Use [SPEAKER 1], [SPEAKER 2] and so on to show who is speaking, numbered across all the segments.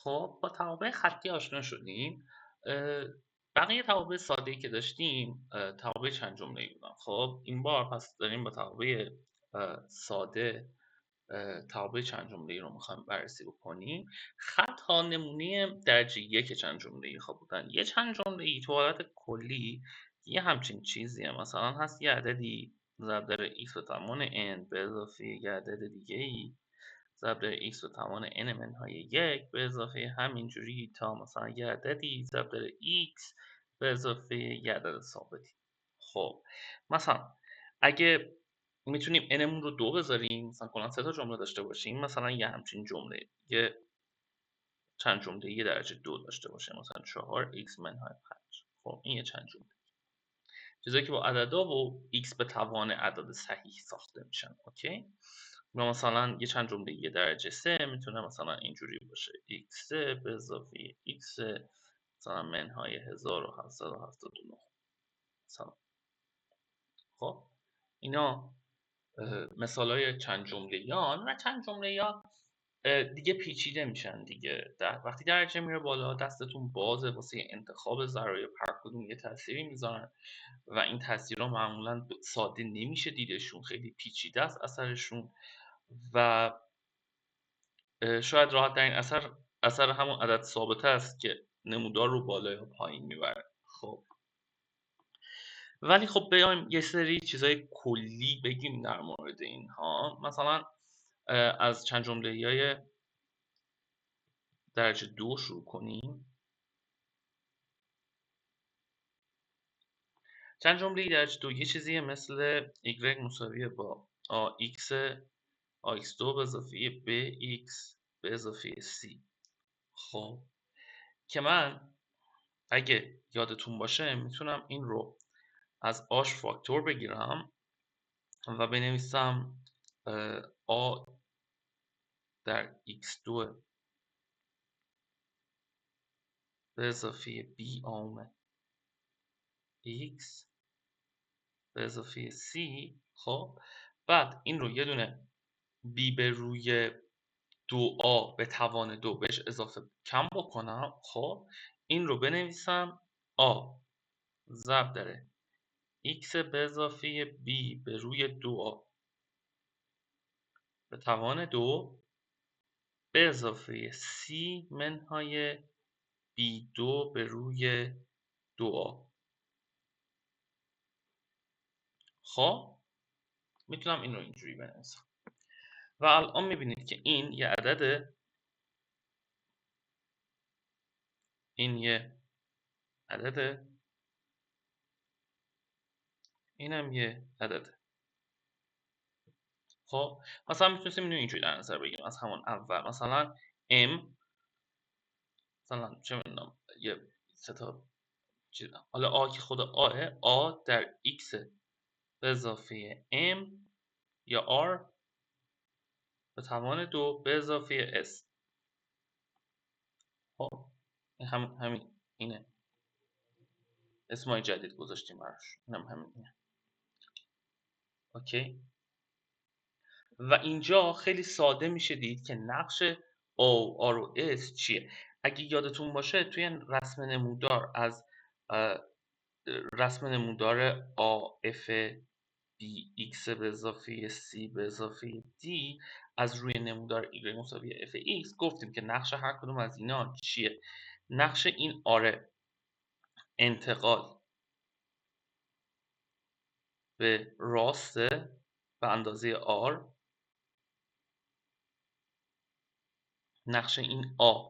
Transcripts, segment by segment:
[SPEAKER 1] خب با توابع خطی آشنا شدیم. بقیه توابع ساده‌ای که داشتیم توابع چند جمله‌ای بودن. خب این بار پس داریم با توابع ساده توابع چند جمله‌ای رو می‌خوایم بررسی بکنیم. خط‌ها نمونه درجه یک چند جمله‌ای خب بودن. یه چند جمله‌ای تو حالت کلی یه همچین چیزیه، مثلا هست یه عددی ضرب در x به توان n به اضافه یه عدد دیگه‌ای ضرب در x به توان n منهای یک به اضافه همینجوری تا مثلا یه عددی ضرب در x به اضافه یه عدد ثابتی. خب مثلا اگه میتونیم nمون رو 2 بذاریم، مثلا کلا 3 تا جمله داشته باشیم، مثلا یه همچین جمله یه چند جمله یه درجه 2 داشته باشه، مثلا 4x منهای 5. خب این یه چند جمله چیزایی که با عددا و x به توان عدد صحیح ساخته میشن. اوکی، یا مثلا یه چند جمله یه درجه 3 میتونه مثلا اینجوری باشه x به اضافه x مثلا منهای 1779 مثلا. خب اینا مثالای چند جمله‌یان و چند جمله‌یا دیگه پیچیده میشن دیگه. وقتی درجه میره بالا دستتون بازه واسه انتخاب ضرایب، هر کدوم یه تأثیری میذارن و این تأثیرها معمولا ساده نمیشه دیدشون، خیلی پیچیده است اثرشون و شاید راحت در این اثر همون عدد ثابته است که نمودار رو بالا یا پایین میبره. خب ولی خب بیایم یه سری چیزای کلی بگیم در مورد اینها. مثلا از چند جمله‌ای درجه 2 شروع کنیم. چند جمله‌ای درجه 2 یه چیزیه مثل y مساویه با ax2 به اضافه bx به اضافه c. خب که من اگه یادتون باشه میتونم این رو از آش فاکتور بگیرم و بنویسم a در x2 به اضافه b عامل x به اضافه c. خب بعد این رو یه دونه b به روی 2a به توان 2 بهش اضافه کم بکنم. خب این رو بنویسم a ضرب در x به اضافه b به روی 2a به توان 2 به اضافه c منهای b2 به روی 2a. خب میتونم این رو اینجوری بنویسم و الان میبینید که این یه عدده، این یه عدده، اینم یه عدده. خب مثلا میتونستیم اینو اینجوری در نظر بگیریم از همون اول، مثلا m مثلا چه میدونم یه سه تا چیز، حالا a که خود a در x به اضافه m یا r به توان 2 به اضافه s. خب همین اینه، اسمای جدید گذاشتیم براش، اینم همینه. اوکی و اینجا خیلی ساده میشه دید که نقش O, R و S چیه. اگه یادتون باشه توی رسم نمودار از رسم نمودار A F B X به اضافه C به اضافه D از روی نمودار Y مساوی F X گفتیم که نقش هر کدوم از اینا چیه. نقش این آره انتقال به راسته به اندازه R، نقش این آ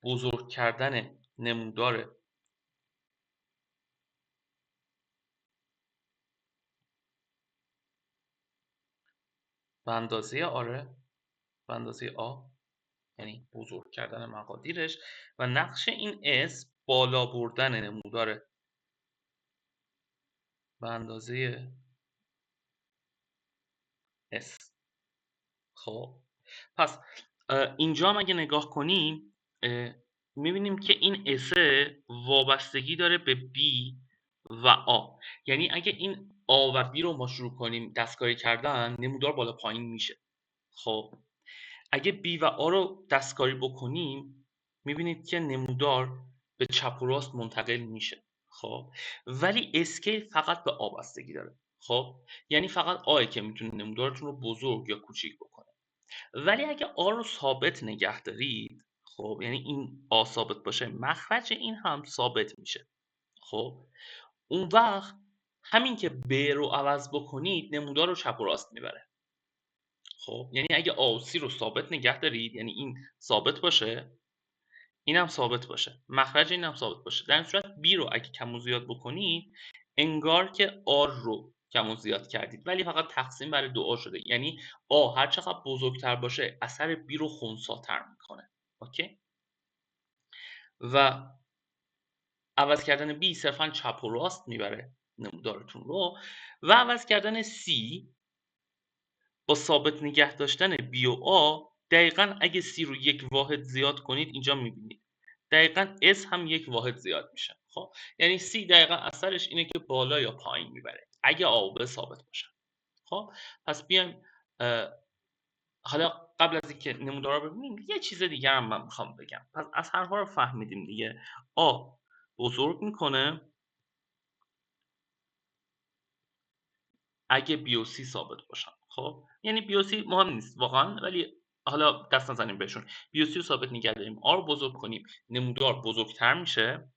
[SPEAKER 1] بزرگ کردن نمودار به اندازه آره به اندازه آ، یعنی بزرگ کردن مقادیرش، و نقش این اس بالا بردن نمودار به اندازه اس. خب پس اینجا هم اگه نگاه کنیم میبینیم که این اس وابستگی داره به B و آ، یعنی اگه این آ و B رو ما شروع کنیم دستکاری کردن نمودار بالا پایین میشه. خب اگه B و A رو دستکاری بکنیم میبینید که نمودار به چپ و راست منتقل میشه. خب ولی اسکیل فقط به آ بستگی داره. خب یعنی فقط آ که میتونه نمودارتون رو بزرگ یا کوچیک بکنه. ولی اگه آ رو ثابت نگه دارید، خب یعنی این آ ثابت باشه، مخرج این هم ثابت میشه. خب اون وقت همین که ب رو عوض بکنید نمودار رو چپ و راست میبره. خب یعنی اگه آ و سی رو ثابت نگه دارید، یعنی این ثابت باشه، این هم ثابت باشه، مخرج این هم ثابت باشه، در این صورت بی رو اگه کم و زیاد بکنید انگار که آر رو کم و زیاد کردید، ولی فقط تقسیم بر 2 شده. یعنی آ هر چقدر بزرگتر باشه اثر بی رو خنثی‌تر میکنه. اوکی. و عوض کردن بی صرفا چپ و راست میبره نمودارتون رو، و عوض کردن سی با ثابت نگه داشتن بی و آ، دقیقا اگه سی رو یک واحد زیاد کنید اینجا میبینید دقیقا اس هم یک واحد زیاد میشه. خب یعنی سی دقیقا اثرش اینه که بالا یا پایین میبره اگه آ و ب ثابت باشن. خب پس بیایم حالا قبل از اینکه نمودار رو ببینیم یه چیز دیگر هم من میخوام بگم. پس اثرها رو فهمیدیم دیگه. آ بزرگ میکنه اگه بی و سی ثابت باشن. خب یعنی بی و سی مهم نیست واقعا، ولی حالا دست نزنیم بهشون. بی و سی رو ثابت نگه داریم، آ رو بزرگ کنیم، نمودار بزرگتر میشه،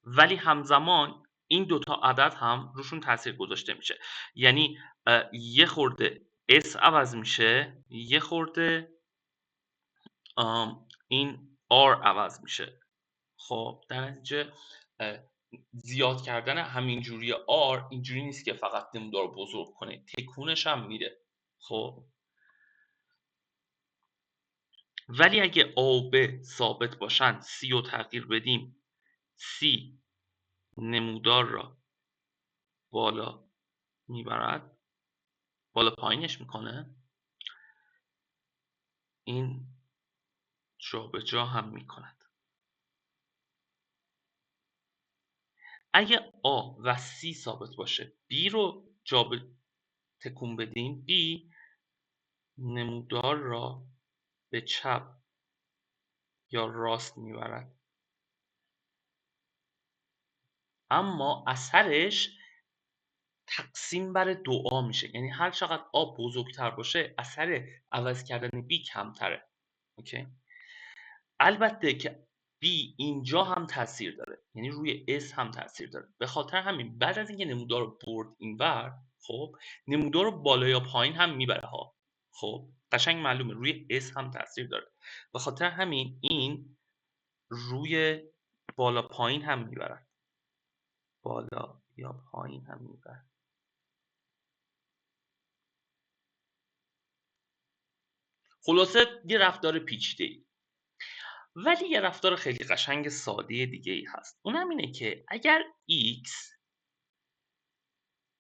[SPEAKER 1] ولی همزمان این دوتا عدد هم روشون تاثیر گذاشته میشه. یعنی یه خورده اس عوض میشه، یه خورده این آر عوض میشه. خب در نتیجه زیاد کردن همینجوری آر اینجوری نیست که فقط نمودار رو بزرگ کنه، تکونش هم میده. خب ولی اگه آ و ب ثابت باشن، سی رو تغییر بدیم، سی نمودار را بالا میبرد، بالا پایینش میکنه، این جا به جا هم میکند. اگه آ و سی ثابت باشه، بی رو جا به تکون بدیم، بی نمودار را به چپ یا راست میبرد، اما اثرش تقسیم بر 2 میشه. یعنی هر چقدر آ بزرگتر باشه اثر عوض کردن بی کمتره. اوکی. البته که بی اینجا هم تاثیر داره، یعنی روی اس هم تاثیر داره. به خاطر همین بعد از اینکه نمودار رو برد اینور، خب نمودار رو بالا یا پایین هم میبره ها. خب قشنگ معلومه روی اس هم تاثیر داره. به خاطر همین این روی بالا پایین هم میبره، بالا یا پایین هم میبره. خلاصه یه رفتار پیچیده‌ای، ولی یه رفتار خیلی قشنگ ساده دیگه ای هست. اونم اینه که اگر x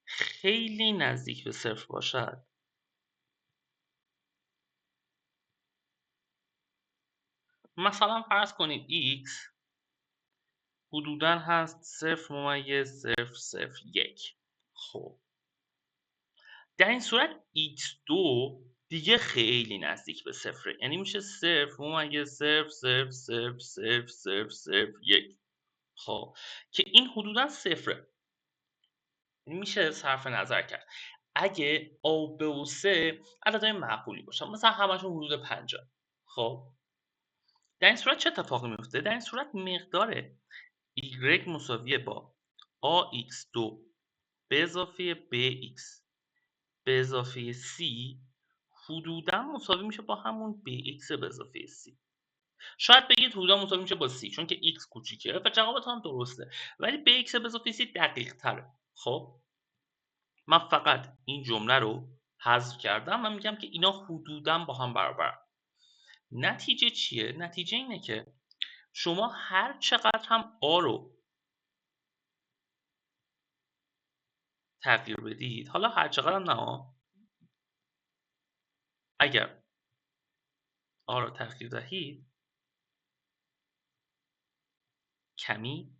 [SPEAKER 1] خیلی نزدیک به صفر باشد، مثلا فرض کنید x حدوداً هست 0.001. خب در این صورت x2 دیگه خیلی نزدیک به صفره، یعنی میشه 0.0000001. خب که این حدوداً صفره، میشه صرف نظر کرد اگه آ و ب و س عددهای معقولی باشن، مثلا همشون حدود 50. خب در این صورت چه اتفاقی میفته؟ در این صورت مقدار y مساویه با ax2 به اضافه bx به اضافه c حدودا مساوی میشه با همون bx به اضافه c. شاید بگید حدودا مساوی میشه با c چون که x کوچیکه و جوابتون هم درسته، ولی bx به اضافه c دقیق تره. خب من فقط این جمله رو حذف کردم و میگم که اینا حدوداً با هم برابر. نتیجه چیه؟ نتیجه اینه که شما هر چقدر هم آ رو تغییر بدید، حالا هر چقدر هم نه، اگر آ رو تغییر دهید کمی،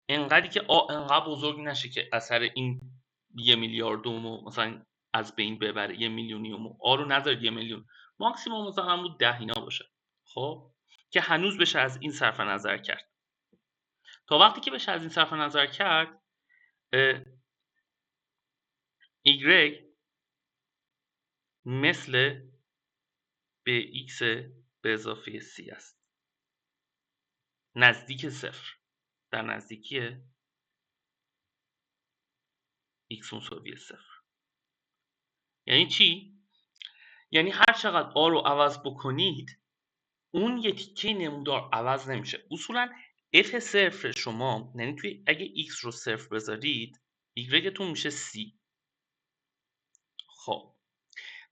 [SPEAKER 1] انقدری که آ انقدر بزرگ نشه که اثر این 1,000,000,000 مثلا از بین ببره، 1,000,000,000 آ رو نذارید 1,000,000، ماکسیموم مثلا همون 10 اینا باشه. خب که هنوز بشه از این صرف نظر کرد. تا وقتی که بشه از این صرف نظر کرد y مثل به x به اضافه c است، نزدیک صفر، در نزدیکی x مساوی صفر. یعنی چی؟ یعنی هر چقدر a رو عوض بکنید اون یه تیکه نمودار عوض نمیشه. اصولا f صفر شما، یعنی توی اگه x رو صفر بذارید y تون میشه c. خب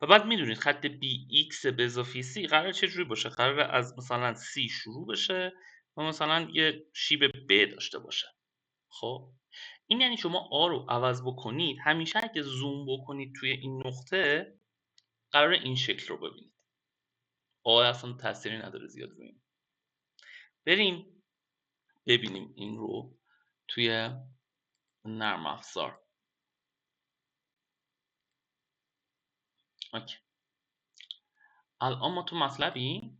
[SPEAKER 1] و بعد میدونید خط bx به اضافه c قرار چجوری باشه؟ قرار از مثلا c شروع بشه و مثلا یه شیب b داشته باشه. خب این یعنی شما a رو عوض بکنید، همیشه اگه زوم بکنید توی این نقطه قرار این شکل رو ببینید. a اصلا تأثیری نداره زیاد روی این. بریم ببینیم این رو توی نرم افزار. اوکی. الان ما تو مطلبی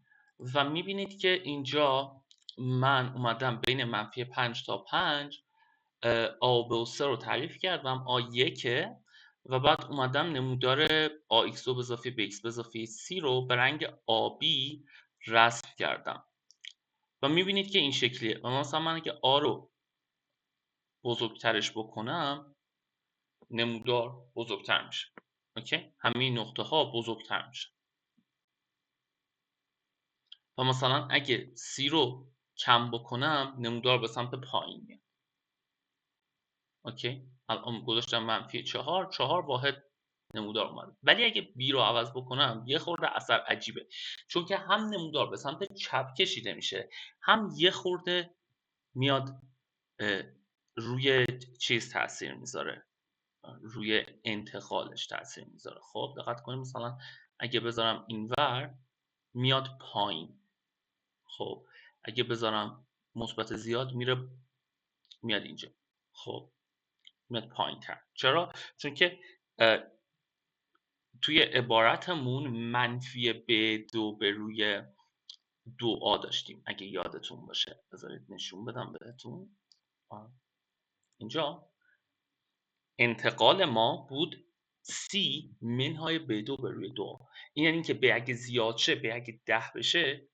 [SPEAKER 1] و میبینید که اینجا من اومدم بین منفی 5 تا 5 آ به 3 رو تعریف کردم، آ1 و بعد اومدم نمودار آx2 به اضافه bx به اضافه c رو به رنگ آبی رسم کردم و میبینید که این شکلیه. و مثلا من اگه آ رو بزرگترش بکنم نمودار بزرگتر میشه. اوکی، همه نقطه ها بزرگتر میشه. و مثلا اگه c رو کم بکنم نمودار به سمت پایین میاد. اوکی، الان گذاشتم منفی 4 واحد نمودار اومده. ولی اگه b رو عوض بکنم یه خورده اثر عجیبه، چون که هم نمودار به سمت چپ کشیده میشه، هم یه خورده میاد روی چیز تاثیر میذاره، روی انتقالش تاثیر میذاره. خب دقت کنید مثلا اگه بذارم اینور میاد پایین. خب اگه بذارم مثبت زیاد میاد اینجا. خب میاد پایین تر. چرا؟ چون که توی عبارتمون منفی b2 به روی 2a داشتیم اگه یادتون باشه. بذارید نشون بدم بهتون. اینجا انتقال ما بود c منهای b2 به روی 2. این یعنی که b اگه زیاد شه، b اگه 10 بشه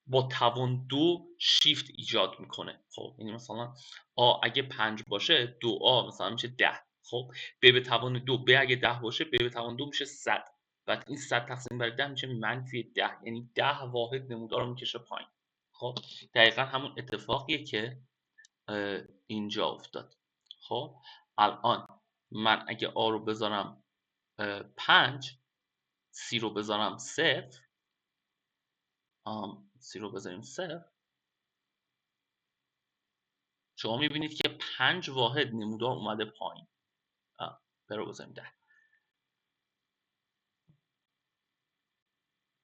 [SPEAKER 1] با توان 2 شیفت ایجاد میکنه. خب یعنی مثلا a اگه 5 باشه 2a مثلا میشه 10. خب b به توان 2، b اگه 10 باشه b به توان 2 میشه 100. بعد این 100 تقسیم بر 10 میشه منفی 10، یعنی 10 واحد نمودار رو میکشه پایین. خب دقیقا همون اتفاقیه که اینجا افتاد. خب الان من اگه a رو بذارم 5، c رو بذارم 0، c رو بذاریم 0، شما میبینید که 5 واحد نمودار اومده پایین. برو بذاریم 10.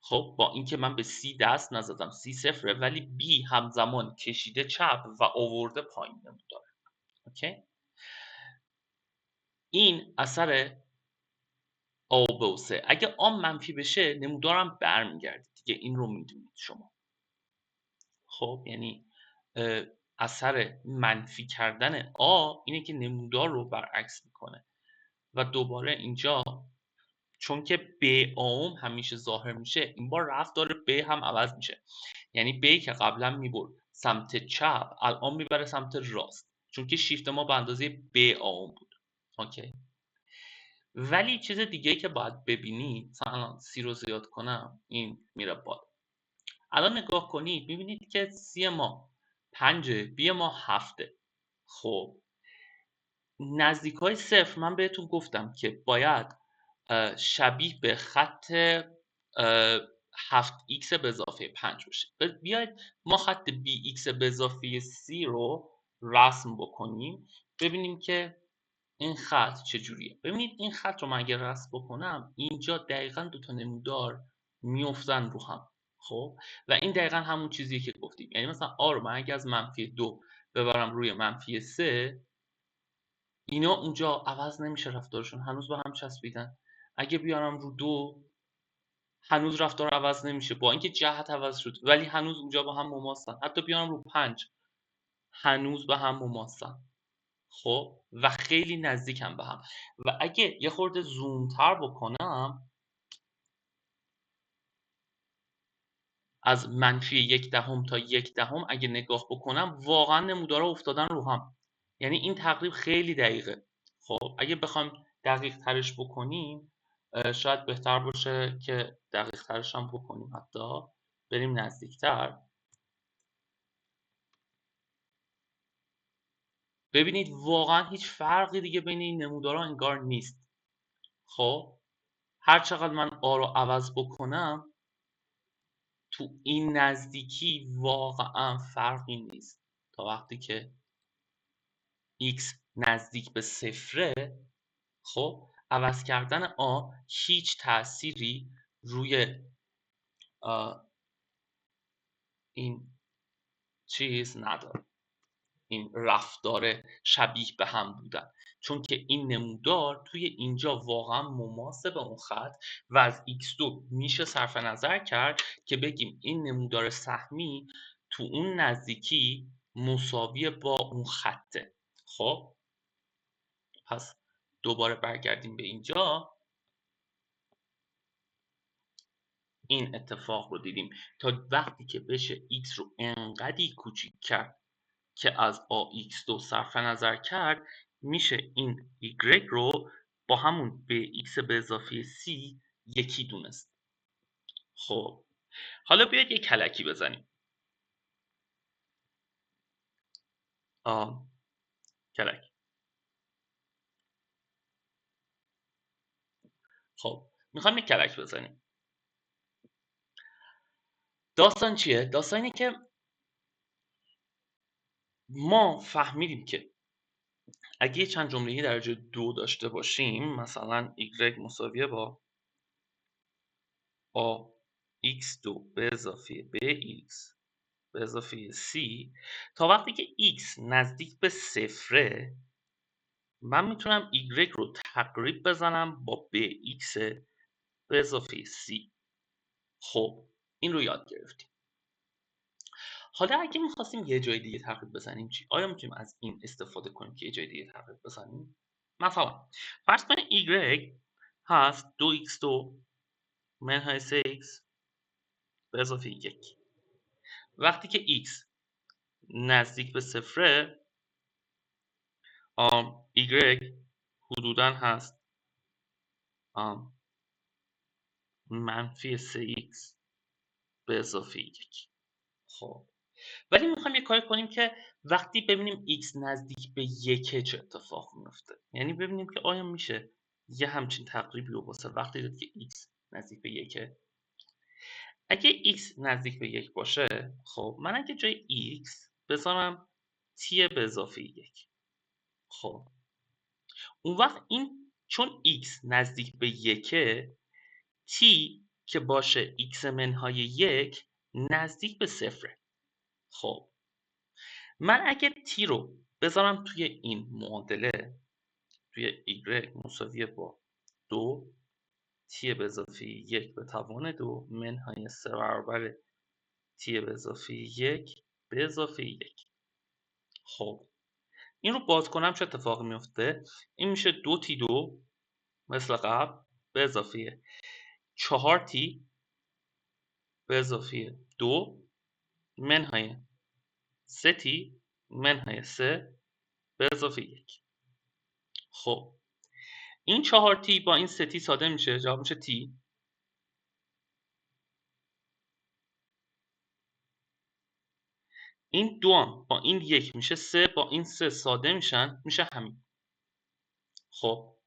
[SPEAKER 1] خب با اینکه من به c دست نزدم، c صفره، ولی b همزمان کشیده چپ و آورده پایین نمودار. اوکی، این اثر آ به 3. اگه آ منفی بشه نمودارم برمیگرده دیگه، این رو میدونید شما. خب یعنی اثر منفی کردن آ اینه که نمودار رو برعکس میکنه و دوباره اینجا چون که ب اوم همیشه ظاهر میشه، این بار رفتار ب هم عوض میشه. یعنی ب که قبلا میبرد سمت چپ الان میبره سمت راست، چون که شیفت ما به اندازه ب اوم بود. اوکی، ولی چیز دیگه که باید ببینید، مثلا سی رو زیاد کنم این میره بالا. الان نگاه کنید میبینید که سی ما 5، بی ما 7. خب نزدیک های صفر من بهتون گفتم که باید شبیه به خط 7x به اضافه 5 باشه. بیاید ما خط bx به اضافه c رو رسم بکنیم ببینیم که این خط چجوریه. ببینید این خط رو من اگر رسم بکنم اینجا دقیقا دو تا نمودار میافتن رو هم. خب و این دقیقا همون چیزیه که گفتیم. یعنی مثلا آ رو من اگر از منفی 2 ببرم روی منفی 3، اینا اونجا عوض نمیشه رفتارشون، هنوز با هم چسبیدن. اگه بیارم رو 2 هنوز رفتار عوض نمیشه با اینکه جهت عوض شد، ولی هنوز اونجا با هم مماسن. حتی بیارم رو 5 هنوز با هم مماسن. خب و خیلی نزدیکم به هم. و اگه یه خورده زومتر بکنم از -1/10 تا 1/10 اگه نگاه بکنم واقعا نمودارها افتادن رو هم. یعنی این تقریب خیلی دقیقه. خب اگه بخوایم دقیق ترش بکنیم شاید بهتر باشه که دقیق ترش هم بکنیم، حتی بریم نزدیکتر. ببینید واقعا هیچ فرقی دیگه بین این نمودارها انگار نیست. خب هر چقدر من آ رو عوض بکنم تو این نزدیکی واقعا فرقی نیست تا وقتی که x نزدیک به صفره. خب عوض کردن آ هیچ تأثیری روی این چیز نداره، این رفتار شبیه به هم بودن، چون که این نمودار توی اینجا واقعا مماس به اون خط و از x2 میشه صرف نظر کرد که بگیم این نمودار سهمی تو اون نزدیکی مساوی با اون خطه. خب پس دوباره برگردیم به اینجا، این اتفاق رو دیدیم تا وقتی که بشه x رو انقدی کوچیک کرد که از ax2 صرف نظر کرد میشه این y رو با همون به x به اضافه c یکی دونست. خب حالا بیاید یک کلکی بزنیم. کلک. خب میخوایم یک کلک بزنیم. داستان چیه؟ داستان اینه که ما فهمیدیم که اگه چند جمله‌ای درجه 2 داشته باشیم، مثلا y مساویه با ax2 به اضافه bx به اضافه c، تا وقتی که x نزدیک به صفره من میتونم y رو تقریب بزنم با bx به اضافه c. خب این رو یاد گرفتیم. حالا اگه میخواستیم یه جای دیگه تقریب بزنیم چی؟ آیا میتونیم از این استفاده کنیم که یه جای دیگه تقریب بزنیم؟ مثلا فرض کنید y هست 2x2 منهای 3x به اضافه 1. وقتی که x نزدیک به صفره y حدوداً هست منفی 3x به اضافه 1. خب ولی میخوایم یه کاری کنیم که وقتی ببینیم x نزدیک به 1 چه اتفاق میفته، یعنی ببینیم که آیا میشه یه همچین تقریبی رو واسه وقتی داد که x نزدیک به 1. اگه x نزدیک به 1 باشه، خب من اگه جای x بذارم t به اضافه 1، خب اون وقت این چون x نزدیک به 1 t که باشه x منهای 1 نزدیک به صفره. خب من اگه t رو بذارم توی این معادله، توی y مساویه با 2 t به اضافه 1 به توان 2 منهای 3 برابر t به اضافه 1 به اضافه 1. خب این رو باز کنم چه اتفاقی میفته؟ این میشه 2t2 مثل قبل به اضافه 4t به اضافه 2 منهای 3t منهای 3 به اضافه 1. خب این 4t با این 3t ساده میشه، جواب میشه t. این 2 با این 1 میشه 3، با این 3 ساده میشن، میشه همین. خب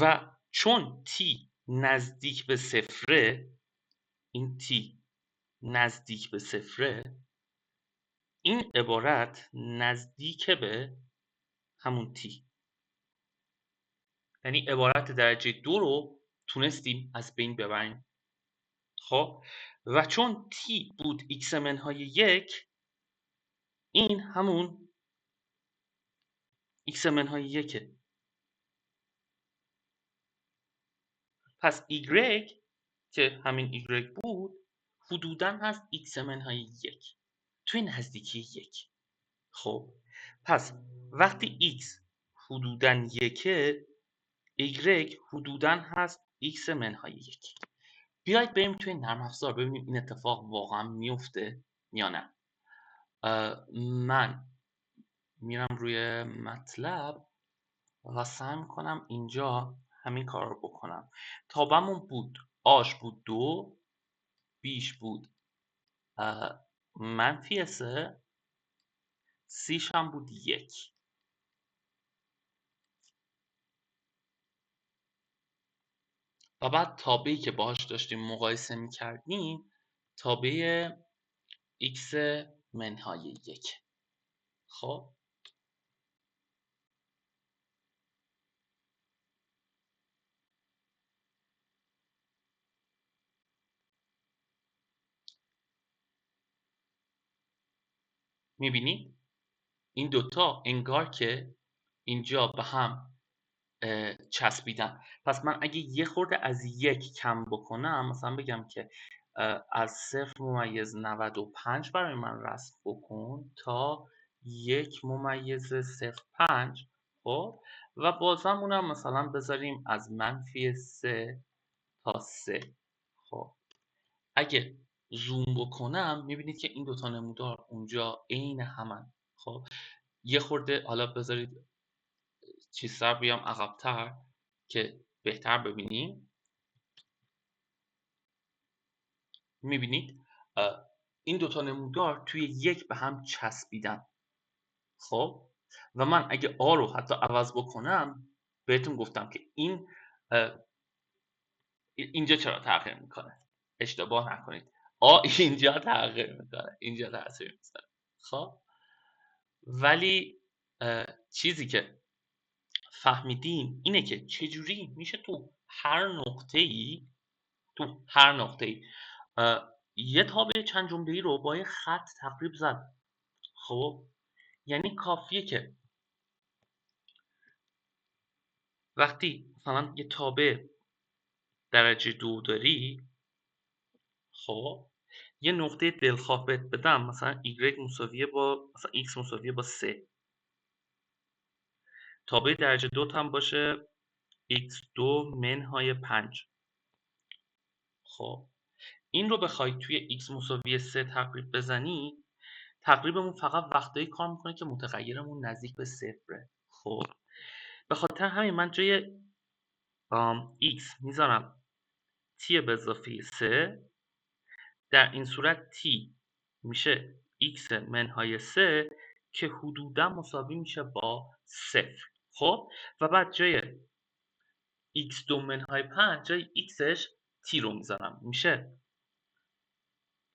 [SPEAKER 1] و چون t نزدیک به صفره، این t نزدیک به صفره، این عبارت نزدیک به همون t، یعنی عبارت درجه 2 رو تونستیم از بین ببریم. خب و چون t بود x منهای 1، این همون x منهای 1. پس y که همین y بود حدوداً هست x منهای 1 توی نزدیکی 1. خب پس وقتی x حدوداً 1 y حدوداً هست x منهای 1. بیایید بریم توی نرم افزار ببینیم این اتفاق واقعا میفته یا نه. من میرم روی مطلب و سعی میکنم اینجا همین کار رو بکنم. تابمون بود آش بود 2، بیش بود منفی 3، سیش هم بود 1. و بعد تابعی که باهاش داشتیم مقایسه میکردیم تابع x منهای 1. خب میبینید این دوتا انگار که اینجا به هم چسبیدن. پس من اگه یه خورده از 1 کم بکنم، مثلا بگم که از 0.95 برای من رسم بکن تا 1.05. خب و بازم اونم مثلا بذاریم از منفی 3 تا 3. خب اگه زوم بکنم میبینید که این دوتا نمودار اونجا عین همن. خب یه خورده حالا بذارید چیزتر بیام عقبتر که بهتر ببینیم. میبینید این دوتا نمودار توی یک به هم چسبیدن. خب و من اگه آ رو حتی عوض بکنم بهتون گفتم که این اینجا چرا تغییر میکنه، اشتباه نکنید، آ اینجا تغییر میکنه، اینجا تاثیر میذاره. خب ولی چیزی که فهمیدیم اینه که چجوری میشه تو هر نقطه‌ای یه تابع چند جمله‌ای رو با یه خط تقریب زد. خب یعنی کافیه که وقتی مثلا یه تابع درجه 2 داری، خب یه نقطه دلخواه بهت بدم، مثلا y مساویه با مثلا x مساویه با 3، تابع درجه 2 هم باشه x2 منهای 5. خب این رو بخوای توی x مساوی 3 تقریب بزنی، تقریبمون فقط وقتایی کار میکنه که متغیرمون نزدیک به صفره. خب به خاطر همین من جای x میذارم t به اضافه 3. در این صورت t میشه x منهای 3 که حدودا مساوی میشه با 0. خب و بعد جای x2 منهای 5 جای xش t رو میذارم، میشه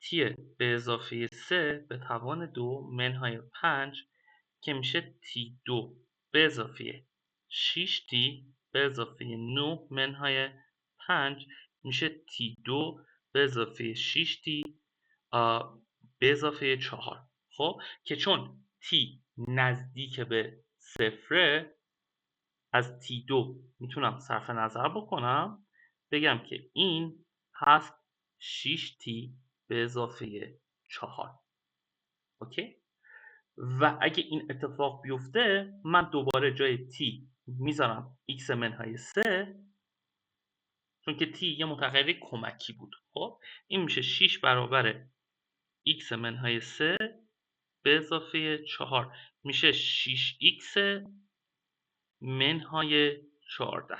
[SPEAKER 1] t به اضافه 3 به توان 2 منهای 5 که میشه t2 به اضافه 6t به اضافه 9 منهای 5 میشه t2 به اضافه 6t به اضافه 4. خب که چون t نزدیک به صفره از t2 میتونم صرف نظر بکنم بگم که این هست 6t به اضافه 4. اوکی. و اگه این اتفاق بیفته من دوباره جای t میذارم x منهای 3 چون که t یه متغیر کمکی بود. خب این میشه 6 برابر x منهای 3 به اضافه 4 میشه 6x منهای 14.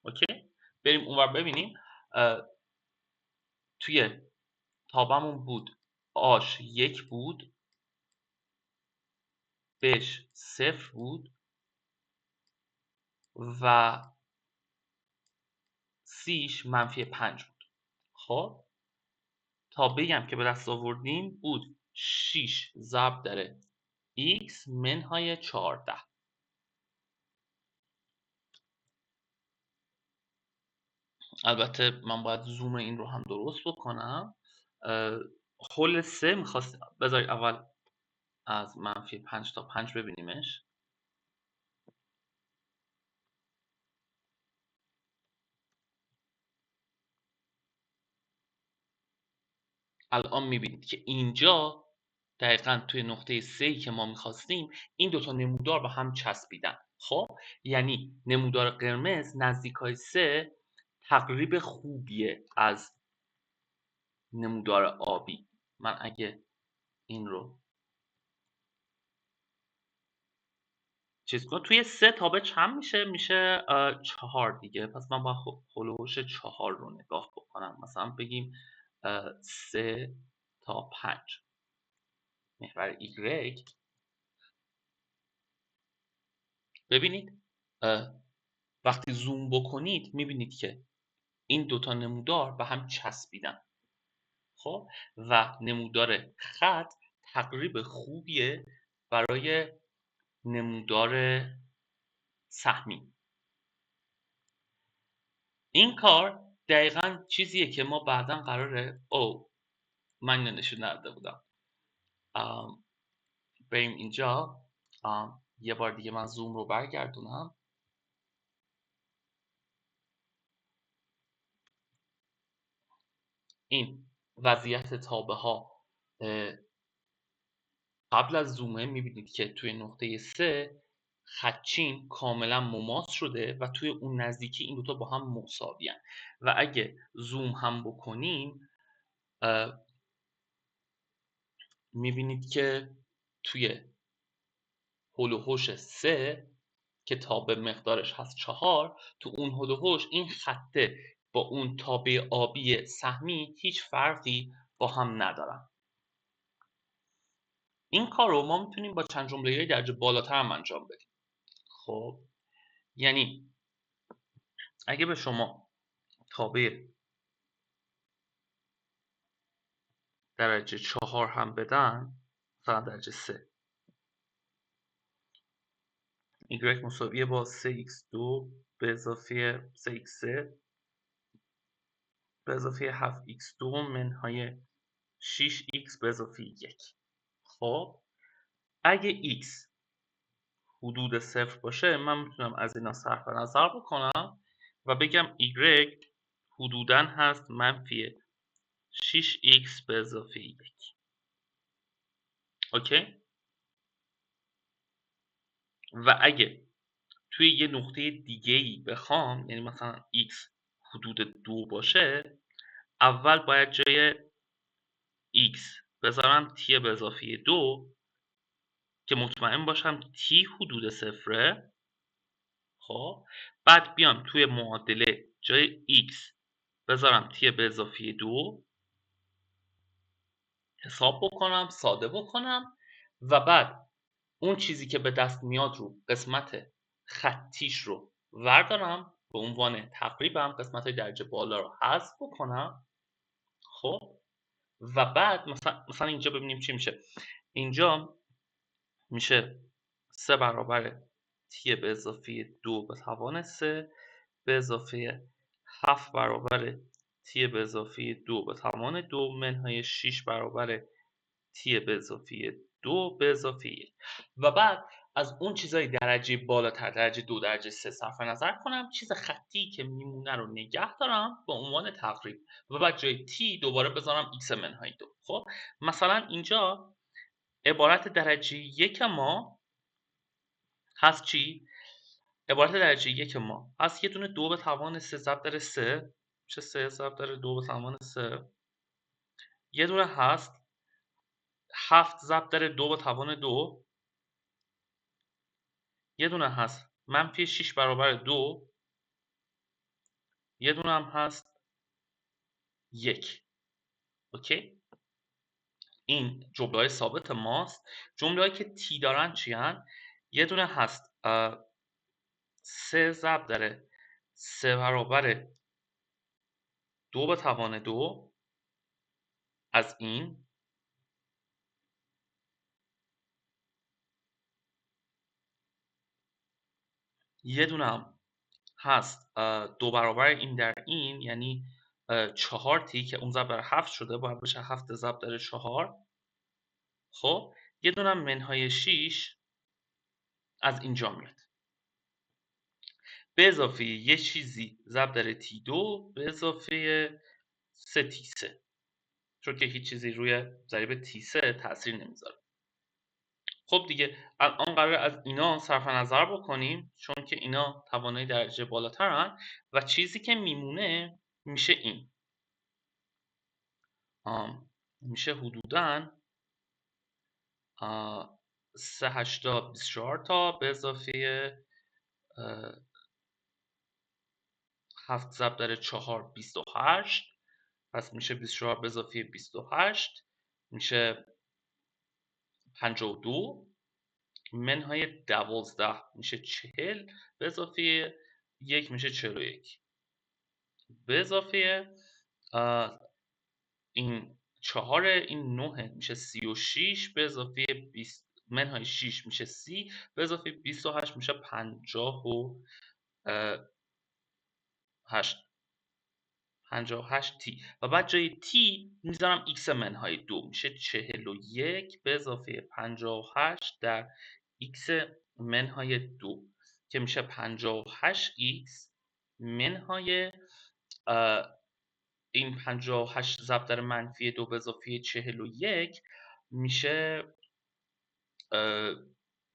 [SPEAKER 1] اوکی بریم اونور ببینیم. توی تابمون بود آش 1 بود، بش 0 بود و سیش منفی 5 بود. خب تابعی هم که به دست آوردیم بود 6 ضرب در x منهای 14. البته من باید زوم این رو هم درست بکنم. حل 3 میخواست بذارید اول از منفی 5 تا 5 ببینیمش. الان میبینید که اینجا دقیقا توی نقطه 3 که ما میخواستیم این دوتا نمودار با هم چسبیدن. خب یعنی نمودار قرمز نزدیکای 3 تقریب خوبیه از نمودار آبی. من اگه این رو چیز کنم توی 3 تابع چند میشه؟ میشه 4 دیگه. پس من با هلوش 4 رو نگاه بکنم. مثلا بگیم 3 تا 5 محور ایگرگ. ببینید وقتی زوم بکنید میبینید که این دوتا نمودار به هم چسبیدن. خب و نمودار خط تقریب خوبیه برای نمودار سهمی. این کار دقیقا چیزیه که ما بعدا قراره من نشون نداده بودم. بریم اینجا یه بار دیگه من زوم رو برگردونم. این وضعیت تابه ها قبل از زومه میبینید که توی نقطه 3 خطچین کاملا مماس شده و توی اون نزدیکی این دوتا با هم مساویان و اگه زوم هم بکنیم میبینید که توی هول و هوش 3 که تابع مقدارش هست 4 تو اون هول و هوش این خطه با اون تابع آبی سهمی هیچ فرقی با هم ندارن. این کار رو ما میتونیم با چند جمله درجه بالاتر هم انجام بدیم. خب یعنی اگه به شما تابع درجه 4 هم بدن، مثلا درجه 3 y مساویه با 3x2 به اضافه 3x3 به اضافه 7x2 منهای 6x به اضافه 1. خب اگه x حدود 0 باشه من میتونم از اینا صرف نظر بکنم و بگم y حدوداً هست منفی 6x به اضافه 1. اوکی؟ و اگه توی یه نقطه دیگه ای بخوام، یعنی مثلا x حدود 2 باشه، اول باید جای x بذارم t به اضافه 2 که مطمئن باشم t حدود 0. خب بعد بیام توی معادله جای x بذارم t به اضافه 2 حساب بکنم، ساده بکنم و بعد اون چیزی که به دست میاد رو قسمت خطیش رو وردارم به عنوان تقریبم قسمت درجه بالا رو حذف بکنم. خب و بعد مثلا اینجا ببینیم چی میشه. اینجا میشه 3 برابر تی به اضافه 2 به توان 3 به اضافه 7 برابر تی به اضافه 2 به توان 2 منهای 6 برابر تی به اضافه 2 به اضافه 1 و بعد از اون چیزای درجه بالاتر درجه 2 درجه 3 صرف نظر کنم، چیز خطی که میمونه رو نگه دارم به عنوان تقریب و بعد جای تی دوباره بذارم x منهای 2. خب مثلا اینجا عبارت درجه 1 ما هست چی؟ عبارت درجه 1 ما هست یه دونه 2 به توان 3 ضرب در 3 میشه 3 ضرب در 2 به توان 3. یه دونه هست 7 ضرب در 2 به توان 2. یه دونه هست منفی 6 برابر 2. یه دونه هم هست 1. اوکی؟ این جمله های ثابت ماست. جمله هایی که تی دارن چی هن؟ یه دونه هست 3 ضرب در 3 برابر 2 به توان 2 از این. یه دونه هم هست 2 برابر این در این، یعنی 4 تی که اون ضرب در 7 شده باید بشه 7 ضرب در 4. خب یه دونه هم منهای 6 از اینجا میاد به اضافه یه چیزی ضرب در تی 2 به اضافه 3 تی 3. چون که هیچ چیزی روی ضریب T3 تاثیر نمیذاره. خب دیگه الان قرار از اینا صرف نظر بکنیم، چون که اینا توانایی درجه بالاترن و چیزی که میمونه میشه این میشه حدوداً 3 8 24 تا به اضافه 7 ضرب در 4 28. پس میشه 24 به اضافه 28 میشه 52 منهای 12 میشه 40 به اضافه 1 میشه 41 به اضافه این 4 این 9 میشه 36 به اضافه 20 منهای 6 میشه 30 به اضافه 28 میشه 58 تی و بعد جای تی میذارم x منهای 2 میشه 41 به اضافه 58 در x منهای 2 که میشه 58x منهای این 58 ضرب در منفی 2 به اضافه 41 میشه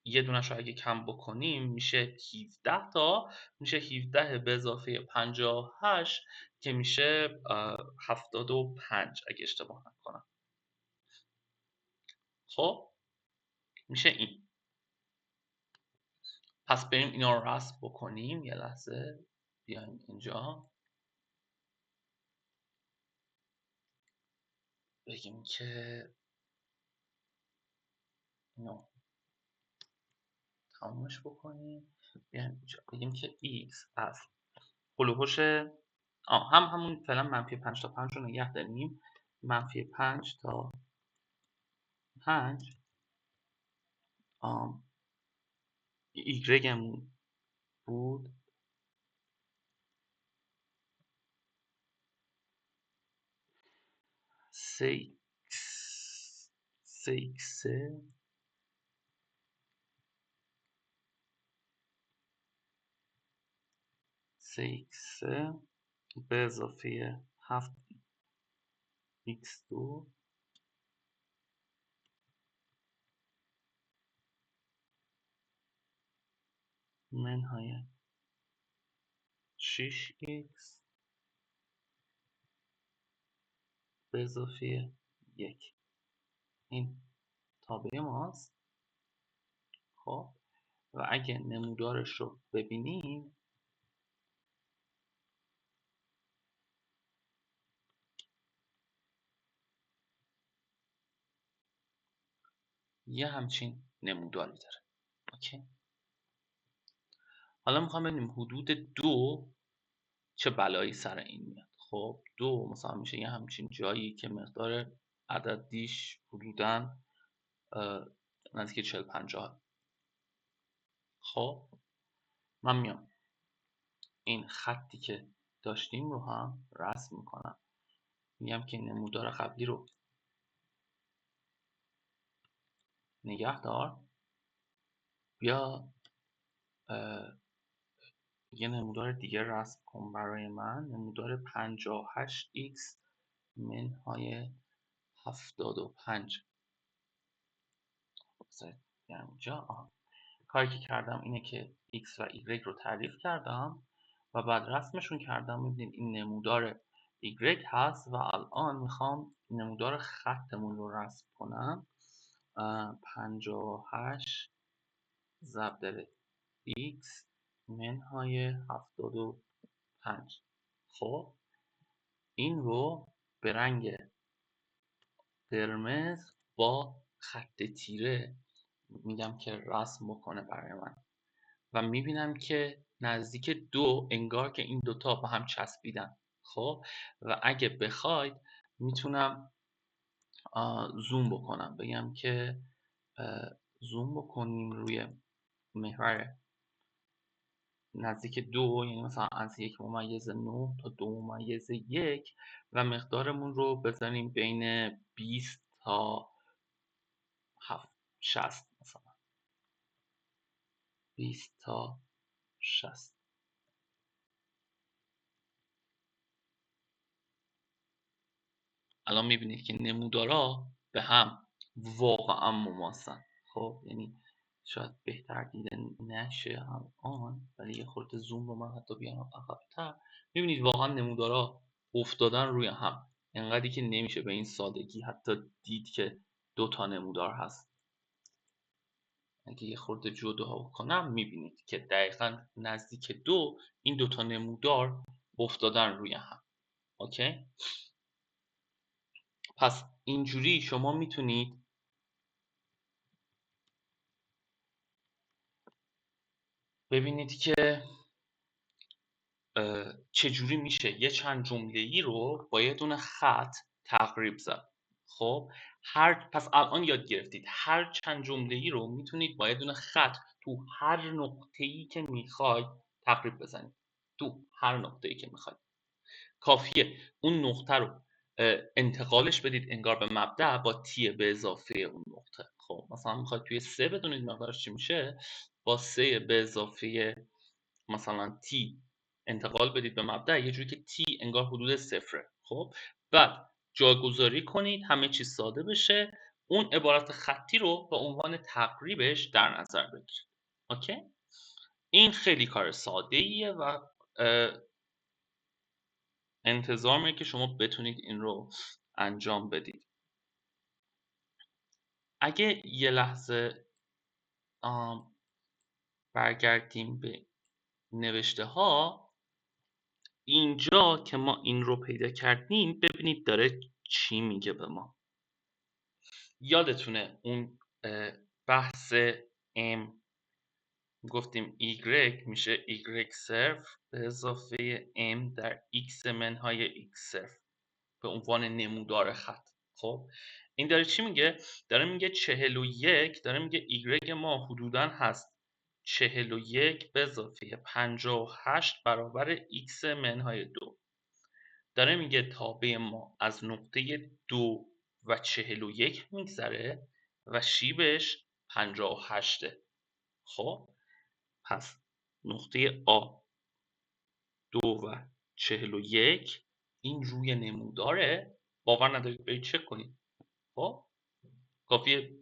[SPEAKER 1] یه دونش رو اگه کم بکنیم میشه 17 تا میشه 17 به اضافه 58 که میشه 75 اگه اشتباه نکنم. خب میشه این. پس بریم اینا رو رسم بکنیم. یه لحظه بیایم اینجا بگیم که اینو تمومش بکنیم. بیایم اینجا بگیم که x از هلوهوش همون فعلا منفی 5 تا 5 رو نگه داریم. منفی 5 تا 5 ایگرگمون بود سه ایکس به اضافه 7 ایکس 2 منهای 6 ایکس به اضافه 1. این تابع ماست. خب و اگه نمودارش رو ببینیم یه همچین نموداری داره. اوکی. حالا میخوام ببینیم حدود 2 چه بلایی سر این میاد. خب 2 مثلا میشه یه همچین جایی که مقدار عددیش حدوداً نزدیک 40-50. خب من میام این خطی که داشتیم رو هم رسم میکنم. میگم که نمودار قبلی رو نگه دار، بیا یه نمودار دیگه رسم کن برای من. نمودار 58x منهای 75. یعنی اینجا کاری که کردم اینه که x و y رو تعریف کردم و بعد رسمشون کردم. میبینید این نمودار y هست و الان میخوام نمودار خطمون رو رسم کنم. 58 ضرب در x منهای 75. خب این رو به رنگ قرمز با خط تیره میگم که رسم بکنه برای من و میبینم که نزدیک 2 انگار که این دوتا با هم چسبیدن. خب و اگه بخواید میتونم زوم بکنم، بگم که زوم بکنیم روی محور نزدیک 2، یعنی مثلا از 1.9 تا 2.1 و مقدارمون رو بزنیم بین 20 تا 60 مثلا 20 تا 60. الان میبینید که نمودارا به هم واقعا مماسن. خب یعنی شاید بهتر دیده نشه الان، ولی یه خورده زوم رو من حتی بیارم عقب‌تر، میبینید واقعا نمودارا افتادن روی هم، انقدری که نمیشه به این سادگی حتی دید که دو تا نمودار هست. اگه یه خورده جدا کنم میبینید که دقیقا نزدیک دو این دوتا نمودار افتادن روی هم. اوکی؟ پس اینجوری شما میتونید ببینید که چجوری میشه یه چند جمله‌ای رو با یه دونه خط تقریب زد. خب پس الان یاد گرفتید هر چند جمله‌ای رو میتونید با یه دونه خط تو هر نقطه‌ای که میخواید تقریب بزنید. تو هر نقطه‌ای که میخواید کافیه اون نقطه رو انتقالش بدید انگار به مبدأ با تی به اضافه اون نقطه. خب مثلا میخواید توی 3 بدونید مقدارش چی میشه، با 3 به اضافه مثلا تی انتقال بدید به مبدأ یه جوری که تی انگار حدود صفره. خب بعد جاگذاری کنید همه چیز ساده بشه، اون عبارت خطی رو به عنوان تقریبش در نظر بگیرید. اوکی؟ این خیلی کار ساده ایه و انتظار میره که شما بتونید این رو انجام بدید. اگه یه لحظه برگردیم به نوشته ها، اینجا که ما این رو پیدا کردیم ببینید داره چی میگه به ما. یادتونه اون بحث m گفتیم y میشه y صرف به اضافه m در x منهای x صرف به عنوان نمودار خط. خب این داره چی میگه؟ داره میگه 41 داره میگه y ما حدوداً هست 41 به اضافه 58 برابر x منهای 2. داره میگه تابع ما از نقطه 2 و 41 میگذره و شیبش 58. خب پس نقطه A 2 و 41 این روی نموداره. باور ندارید برید چک کنید. خب کافیه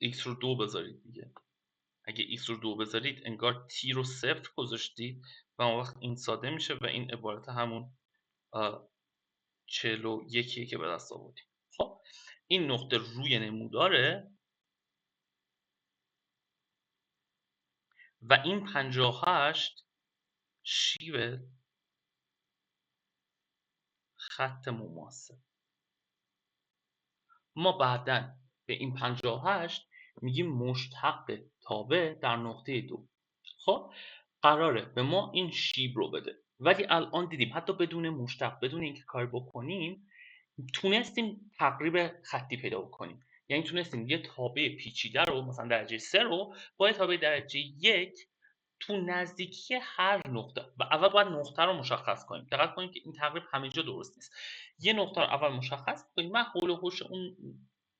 [SPEAKER 1] x رو 2 بذارید دیگه. اگه x رو 2 بذارید انگار t رو 0 گذاشتید و اون وقت این ساده میشه و این عبارت همون 41 که به دست آوردیم. خب این نقطه روی نموداره و این 58 شیب خط مماسه. ما بعداً به این 58 میگیم مشتق تابع در نقطه 2. خب قراره به ما این شیب رو بده، ولی الان دیدیم حتی بدون مشتق بدون اینکه کار بکنیم تونستیم تقریب خطی پیدا بکنیم. یعنی تونستیم یه تابع پیچیده رو مثلا درجه 3 رو با یه تابع درجه 1 تو نزدیکی هر نقطه و اول باید نقطه رو مشخص کنیم. دقت کنید که این تقریب همه جا درست نیست. یه نقطه رو اول مشخص کنیم. من حول و حوش اون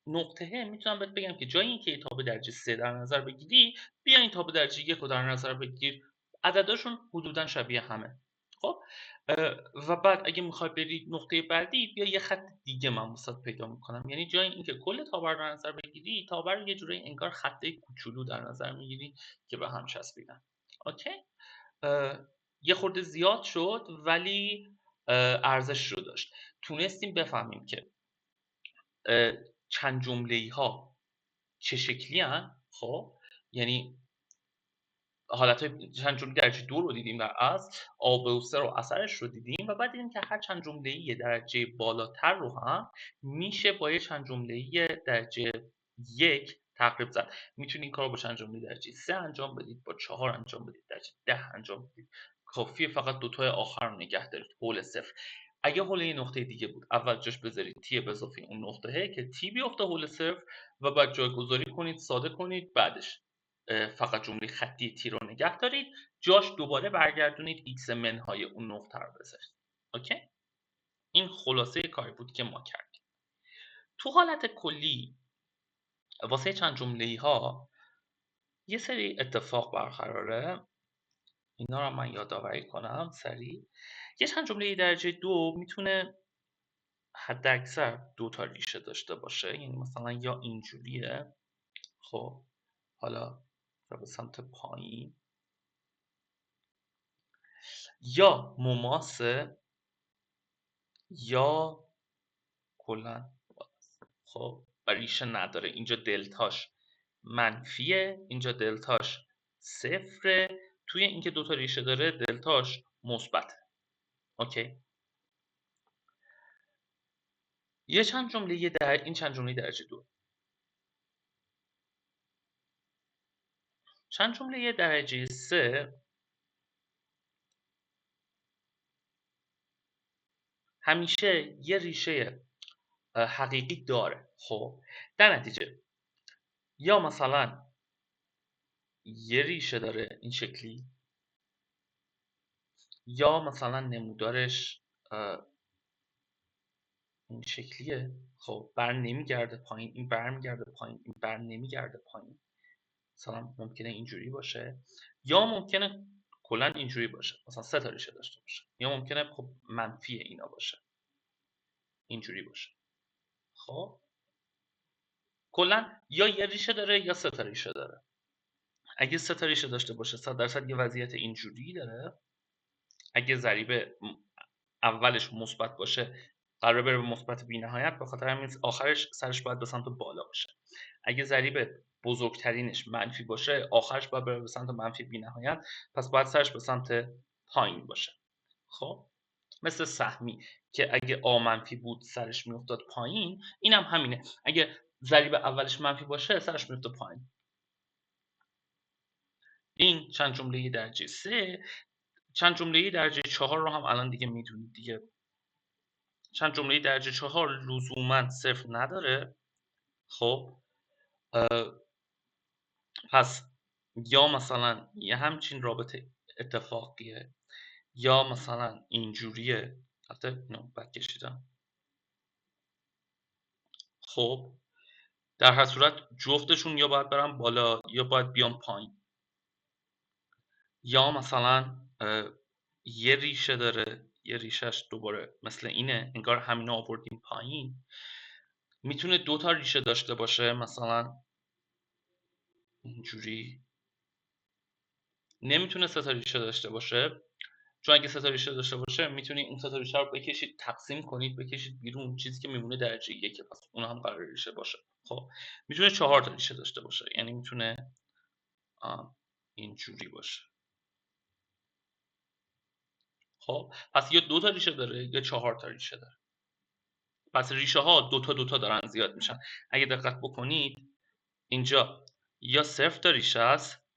[SPEAKER 1] نقطه میتونم بهت بگم که جای اینکه تابع درجه 3 در نظر بگیری بیا این تابع درجه 1 رو در نظر بگیر، عدداشون حدودا شبیه همه. خب و بعد اگه میخوای بری نقطه بعدی بیا یه خط دیگه من واسات پیدا میکنم. یعنی جای اینکه کل تابع رو در نظر بگیری تابع رو یه جوری انگار خطه کوچولو در نظر میگیری که به هم چسبیدن. اوکی؟ یه خورده زیاد شد ولی ارزش رو داشت. تونستیم بفهمیم که چند جمله‌ای ها چه شکلی هن. خب یعنی حالتهای چند جمله درجه 2 رو دیدیم در اصل، آ و س رو اثرش رو دیدیم و بعد دیدیم که هر چند جمله‌ای درجه بالاتر رو هم میشه با یه چند جمله‌ای درجه 1 تقریب زد. میتونید این کار رو با چند جمله درجه 3 انجام بدید، با 4 انجام بدید، درجه 10 انجام بدید. کافیه فقط دوتای آخر رو نگه دارید حول صفر. اگه حول یه نقطه دیگه بود اول جاش بذارید تی به اضافه اون نقطه که تی بیفته حول صفر و بعد جایگذاری کنید، ساده کنید، بعدش فقط جمله خطی تی رو نگه دارید، جاش دوباره برگردونید ایکس منهای اون نقطه رو بذارید. اوکی؟ این خلاصه کاری بود که ما کردیم. تو حالت کلی واسه چند جمله‌ای ها یه سری اتفاق برقراره. اینا رو من یادآوری کنم سریع. یه چند جمله درجه دو میتونه حد اکثر 2 تا ریشه داشته باشه، یعنی مثلا یا اینجوریه، خب حالا به سمت پایین، یا مماسه، یا کلا خب و ریشه نداره. اینجا دلتاش منفیه، اینجا دلتاش صفره، توی اینکه 2 تا ریشه داره دلتاش مثبته. اوکی. یه چند جمله این چند جمله درجه دو. چند جمله درجه سه همیشه یه ریشه حقیقی داره. خب در نتیجه یا مثلا یه ریشه داره این شکلی، یا مثلا نمودارش این شکلیه، خب بر نمیگرده پایین، این بر میگرده پایین، این بر نمیگرده پایین. مثلا ممکنه اینجوری باشه، یا ممکنه کلا اینجوری باشه، مثلا 3 تا ریشه داشته باشه، یا ممکنه خب منفی اینا باشه، اینجوری باشه. خب کلا یا یه ریشه داره یا 3 تا ریشه داره. اگه 3 تا ریشه داشته باشه 100% یه وضعیت اینجوری داره. اگه ضریب اولش مثبت باشه قرار بره به مثبت بی‌نهایت، به خاطر همین آخرش سرش باید به سمت بالا باشه. اگه ضریب بزرگترینش منفی باشه آخرش باید بره به سمت منفی بی‌نهایت، پس باید سرش به سمت پایین باشه. خب مثل سهمی که اگه آ منفی بود سرش میافتاد پایین، اینم همینه، اگه ضریب اولش منفی باشه سرش میفته پایین. این چند جمله درجه 3. چند جمله درجه 4 رو هم الان دیگه میدونید دیگه. چند جمله درجه 4 لزوما صفر نداره. خب پس یا مثلا یه همچین رابطه اتفاقیه، یا مثلا اینجوریه، حتی اینو بد کشیدم. خب در هر صورت جفتشون یا باید برن بالا یا باید بیان پایین. یا مثلا یه ریشه داره، یه ریشهش دوباره مثل اینه، انگار همینا آوردیم پایین. میتونه 2 تا ریشه داشته باشه، مثلا اینجوری. نمیتونه 3 تا ریشه داشته باشه، چون اگه 3 تا ریشه داشته باشه میتونید اون 3 تا ریشه رو بکشید تقسیم کنید بکشید بیرون، چیزی که میمونه درجه 1، پس اون هم قرار ریشه باشه. خب میتونه 4 تا ریشه داشته باشه، یعنی میتونه اینجوری باشه. خب پس یا 2 تا ریشه داره یا 4 تا ریشه داره. پس ریشه ها 2 تا 2 تا دارن زیاد میشن. اگه دقت بکنید اینجا یا 0 تا ریشه است،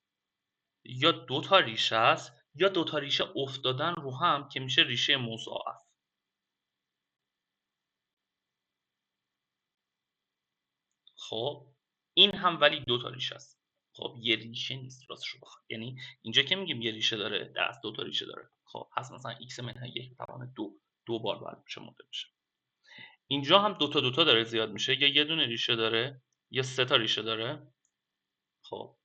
[SPEAKER 1] یا 2 تا ریشه است، یا 2 تا ریشه افتادن رو هم که میشه ریشه مضاعف. خب این هم ولی 2 تا ریشه است. خب یه ریشه نیست راستش رو بخواد، یعنی اینجا که میگیم یه ریشه داره در اصل 2 تا ریشه داره. خب پس مثلا x منهای 1 توان 2 بار باید شمرده بشه. اینجا هم 2 تا 2 تا داره زیاد میشه، یا یه دونه ریشه داره یا 3 تا ریشه داره. خب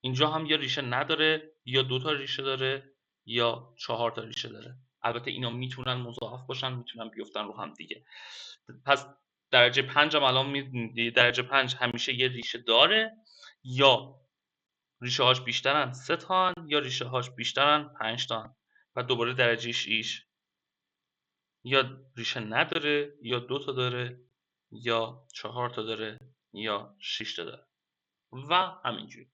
[SPEAKER 1] اینجا هم یا ریشه نداره یا 2 تا ریشه داره یا 4 تا ریشه داره. البته اینا میتونن مضاعف باشن، میتونن بیفتن رو هم دیگه. پس درجه 5 هم الان میدونید درجه 5 همیشه یه ریشه داره، یا ریشه هاش بیشترن 3 تا یا ریشه هاش بیشترن 5 تا. و دوباره درجه 6 یا ریشه نداره یا 2 تا داره یا 4 تا داره یا 6 تا داره و همینجوری.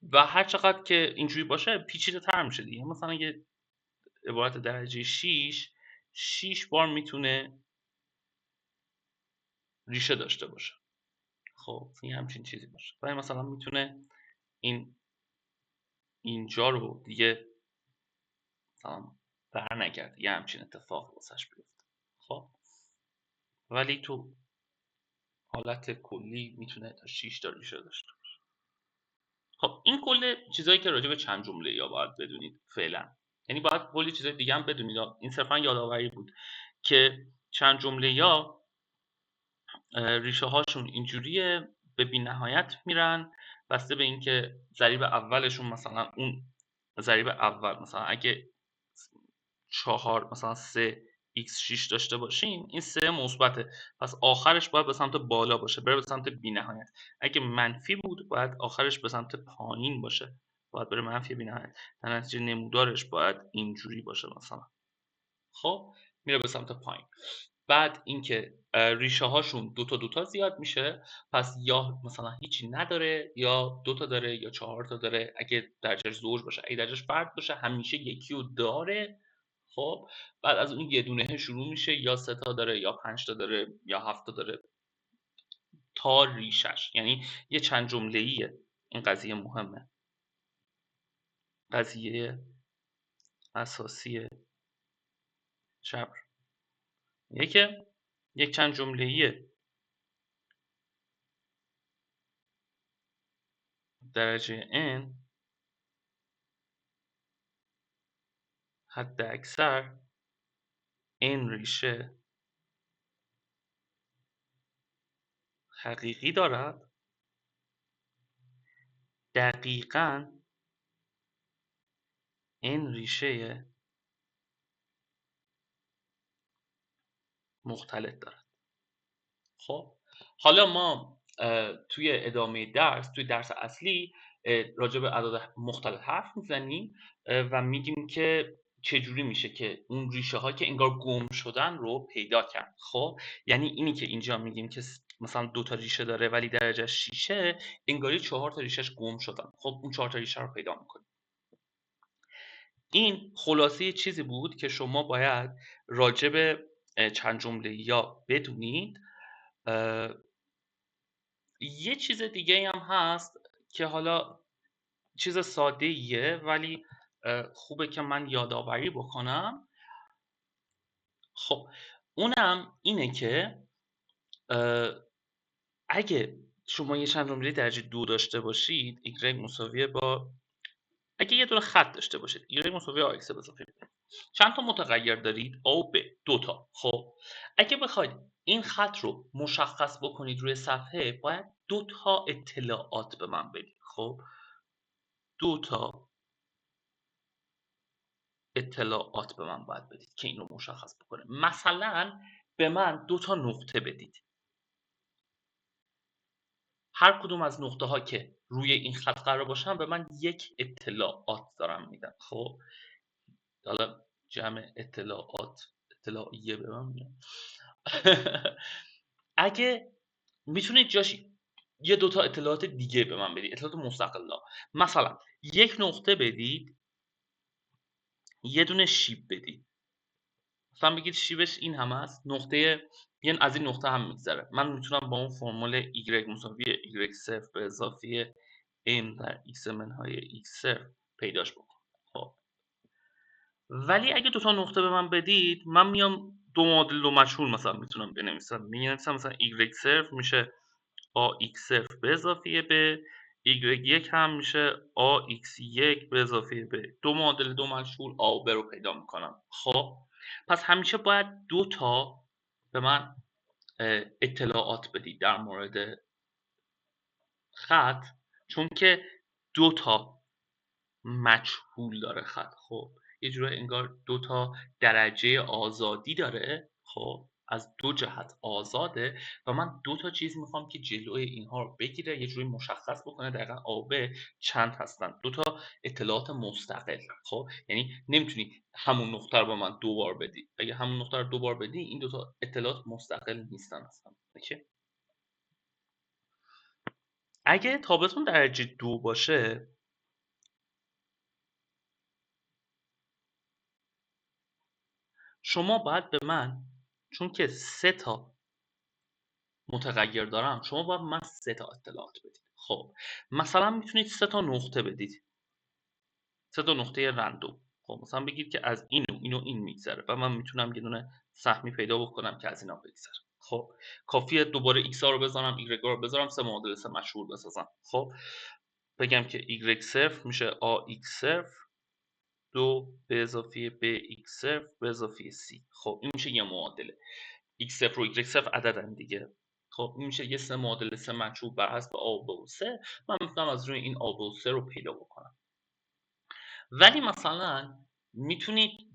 [SPEAKER 1] و هر چقدر که اینجوری باشه پیچیده تر میشه دیگه. مثلا یه عبارت درجه 6 بار میتونه ریشه داشته باشه. خب این همچین چیزی باشه. ولی مثلا میتونه اینجا رو دیگه مثلا بر نگرده، یه همچین اتفاق واسش بیفته. خب ولی تو حالت کلی میتونه تا 6 تا ریشه داشته باشه. خب این کل چیزایی که راجع به چند جمله یا باید بدونید فعلا. یعنی باید کلی چیزای دیگه هم بدونید، این صرفا یادآوری بود که چند جمله یا ریشه هاشون اینجوریه، به بی‌نهایت میرن بسته به اینکه ضریب اولشون مثلا اون ضریب اول مثلا اگه 4 مثلا 3 x6 داشته باشیم، این 3 مثبته، پس آخرش باید به سمت بالا باشه، بره به سمت بی‌نهایت. اگه منفی بود باید آخرش به سمت پایین باشه، باید بره منفی بی‌نهایت. در نتیجه نمودارش باید اینجوری باشه مثلا. خب میره به سمت پایین. بعد اینکه ریشه هاشون دو تا زیاد میشه، پس یا مثلا هیچی نداره یا 2 تا داره یا 4 تا داره. اگه درجهش زوج باشه، اگه درجهش فرد باشه همیشه یکی رو داره. خب بعد از اون یه دونه شروع میشه، یا 3 تا داره یا 5 تا داره یا 7 تا داره تا ریشش. یعنی یه چند جمله‌ایه. این قضیه مهمه، قضیه اساسی جبر یک چند جمله‌ایه. درجه n حد اکثر n ریشه حقیقی دارد دقیقاً n ریشه مختلط دارد. خب حالا ما توی ادامه توی درس اصلی راجع به اعداد مختلط حرف میزنیم و میگیم که چجوری میشه که اون ریشه ها که انگار گم شدن رو پیدا کرد. خب یعنی اینی که اینجا میگیم که مثلا 2 تا ریشه داره ولی درجهش 6، انگاری 4 تا ریشهش گم شدن. خب اون 4 تا ریشه رو پیدا میکنیم. این خلاصه چیزی بود که شما باید راجع به چند جمله یا بدونید. یه چیز دیگه هم هست که حالا چیز ساده ایه ولی خوبه که من یادآوری بکنم. خب اونم اینه که اگه شما یه چند جمله درجه 2 داشته باشید، y مساویه با، اگه یه دونه خط داشته باشید y مساویه با x به اضافه b، چند تا متغیر دارید a و b، 2 تا. خب اگه بخواید این خط رو مشخص بکنید روی صفحه، باید 2 تا اطلاعات به من بدید. خب 2 تا اطلاعات به من باید بدید که این رو مشخص بکنه. مثلا به من 2 تا نقطه بدید. هر کدوم از نقطه ها که روی این خط قرار باشن به من یک اطلاعات دارم میدن. خب حالا جمع اطلاعیه به من میدن. اگه میتونید جاش یه 2 تا اطلاعات دیگه به من بدید، اطلاعات مستقلا. مثلا یک نقطه بدید، یه دونه شیب بدید. مثلا بگید شیبش این هم هست، نقطه یعنی از این نقطه هم میگذره. من میتونم با اون فرمول y مساوی y0 به اضافه n در x منهای x0 پیداش بکنم. خب ولی اگه 2 تا نقطه به من بدید، من میام 2 معادل 2 مجهول مثلا میتونم بنویسم. می‌نویسم مثلا y0 میشه ax0 به اضافه b، y1 هم میشه ax1 به اضافه b. 2 معادل 2 مجهول a و b رو پیدا میکنم. خب پس همیشه باید 2 تا به من اطلاعات بدید در مورد خط، چون که 2 تا مجهول داره خط. خب یه جوری انگار 2 تا درجه آزادی داره. خب از 2 جهت آزاده و من 2 تا چیز میخوام که جلوی اینها رو بگیره، یه جوری مشخص بکنه دقیقا آ ب چند هستن. 2 تا اطلاعات مستقل. خب یعنی نمیتونی همون نقطه رو به من 2 بار بدی. اگه همون نقطه رو 2 بار بدی، این 2 تا اطلاعات مستقل نیستن اصلا. اگه تابتون درجه 2 باشه، شما باید به من، چون که 3 تا متغیر دارم، شما باید من 3 تا اطلاعات بدید. خب مثلا میتونید 3 تا نقطه بدید، 3 تا نقطه رندوم. خب مثلا بگید که از این میگذره و من میتونم یه دونه سهمی پیدا بکنم که از اینا بگذره. خب کافیه دوباره x ها رو بذارم، y رو بذارم، 3 معادل 3 مشهور بسازم. خب بگم که y0 میشه ax0 2 به اضافه bx0 به اضافه c. خب این میشه یه معادله. x0 و y0 عددن دیگه. خب این میشه یه سه معادله سه مچوب بر حسب آ و سه. من میتونم از روی این آ و سه رو پیدا بکنم. ولی مثلا میتونید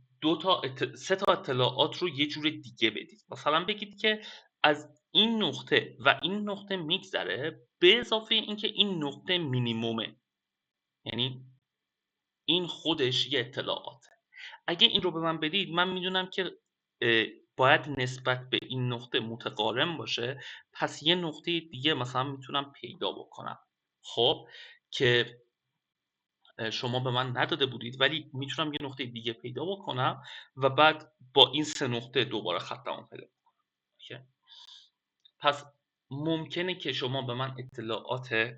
[SPEAKER 1] سه تا اطلاعات رو یه جور دیگه بدید. مثلا بگید که از این نقطه و این نقطه میگذره به اضافه اینکه این نقطه مینیمومه، یعنی این خودش یه اطلاعاته. اگه این رو به من بدید من میدونم که باید نسبت به این نقطه متقارن باشه، پس یه نقطه دیگه مثلا میتونم پیدا بکنم. خب که شما به من نداده بودید، ولی میتونم یه نقطه دیگه پیدا بکنم و بعد با این سه نقطه دوباره خطمو پیدا بکنم. پس ممکنه که شما به من اطلاعات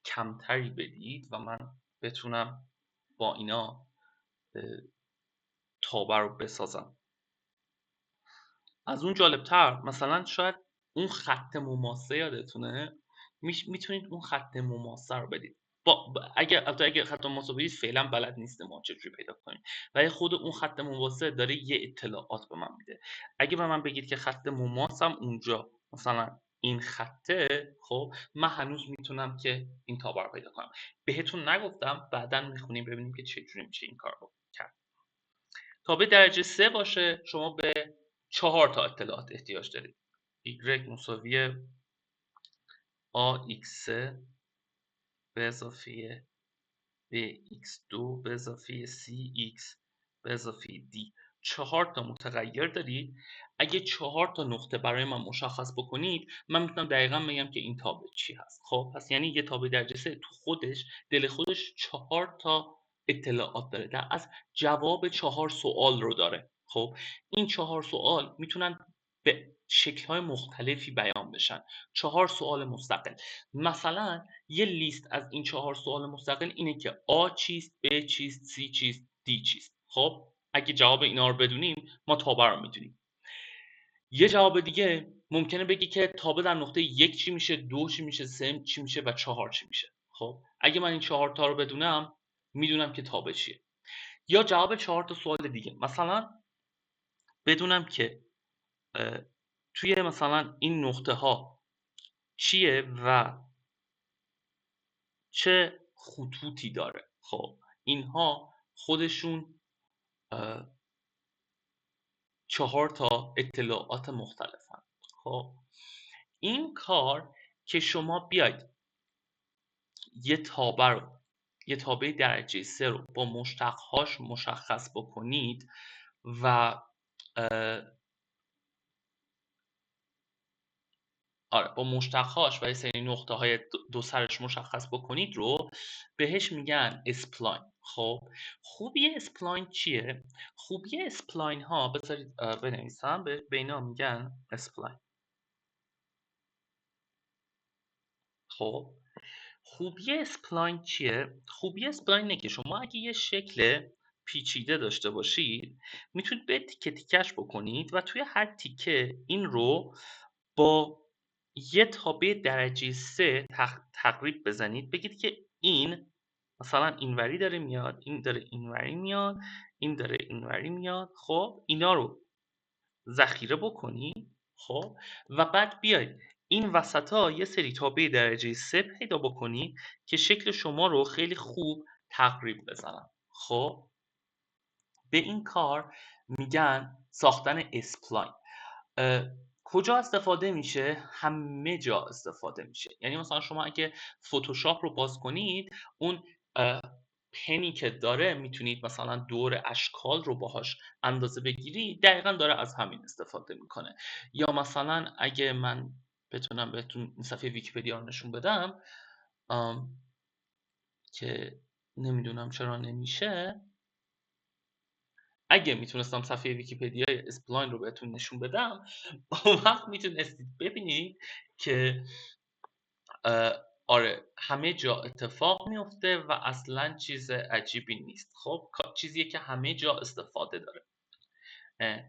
[SPEAKER 1] کمتری بدید و من بتونم با اینا تابع رو بسازم. از اون جالبتر مثلا شاید اون خط مماسه یادتونه، میتونید اون خط مماسه رو بدید. اگه خط مماسه بدید فعلا بلد نیستم ما چجوری پیدا کنیم، ولی خود اون خط مماسه داره یه اطلاعات به من میده. اگه به من بگید که خط مماسم اونجا مثلا این خطه، خب من هنوز میتونم که این تابع رو پیدا کنم. بهتون نگفتم، بعدا میخونیم ببینیم که چجوری میشه این کار رو کرد. تابع درجه 3 باشه شما به 4 تا اطلاعات احتیاج دارید. y مساوی ax3 به اضافه bx2 به اضافه cx به اضافه d. 4 تا متغیر دارید. اگه 4 تا نقطه برای من مشخص بکنید من میتونم دقیقا بگم که این تابع چی هست. خب پس یعنی یه تابع درجه 3 تو خودش دل خودش 4 تا اطلاعات داره، در از جواب 4 سوال رو داره. خب این 4 سوال میتونن به شکل‌های مختلفی بیان بشن. 4 سوال مستقل. مثلا یه لیست از این 4 سوال مستقل اینه که A چیست، B چیست، C چیست، D چیست. خب اگه جواب اینا رو بدونیم ما تابع رو میدونیم. یه جواب دیگه ممکنه بگی که تابع در نقطه 1 چی میشه، 2 چی میشه، 3 چی میشه و 4 چی میشه. خب اگه من این 4 تا رو بدونم میدونم که تابع چیه. یا جواب 4 تا سوال دیگه، مثلا بدونم که توی مثلا این نقطه ها چیه و چه خطوطی داره. خب اینها خودشون 4 تا اطلاعات مختلفن. خب این کار که شما بیاید یه تابع درجه 3 رو با مشتقهاش مشخص بکنید و با مشتقهاش و یه سری نقطه های دو سرش مشخص بکنید رو بهش میگن اسپلاین. خب خوبی اسپلاین چیه؟ خوبی اسپلاین ها بذارید بنویسم، به اینا میگن اسپلاین. خب خوبی اسپلاین چیه؟ خوبی اسپلاین اینه که شما اگه یه شکل پیچیده داشته باشید میتونید به تیکه تیکش بکنید و توی هر تیکه این رو با یه تابع درجه 3 تقریب بزنید. بگید که این مثلا اینوری داره میاد، این داره اینوری میاد، این داره اینوری میاد. خب اینا رو ذخیره بکنید. خب و بعد بیاید این وسطا یه سری تابع درجه 3 پیدا بکنید که شکل شما رو خیلی خوب تقریب بزنن. خب به این کار میگن ساختن اسپلاین. کجا استفاده میشه؟ همه جا استفاده میشه. یعنی مثلا شما اگه فتوشاپ رو باز کنید اون پنی که داره میتونید مثلا دور اشکال رو باهاش اندازه بگیری، دقیقا داره از همین استفاده میکنه. یا مثلا اگه من بتونم بهتون صفحه ویکی‌پدیا رو نشون بدم که نمیدونم چرا نمیشه. اگه میتونستم صفحه ویکی‌پدیا اسپلاین رو بهتون نشون بدم اون وقت میتونستید ببینید که آره همه جا اتفاق میفته و اصلا چیز عجیبی نیست. خب چیزیه که همه جا استفاده داره.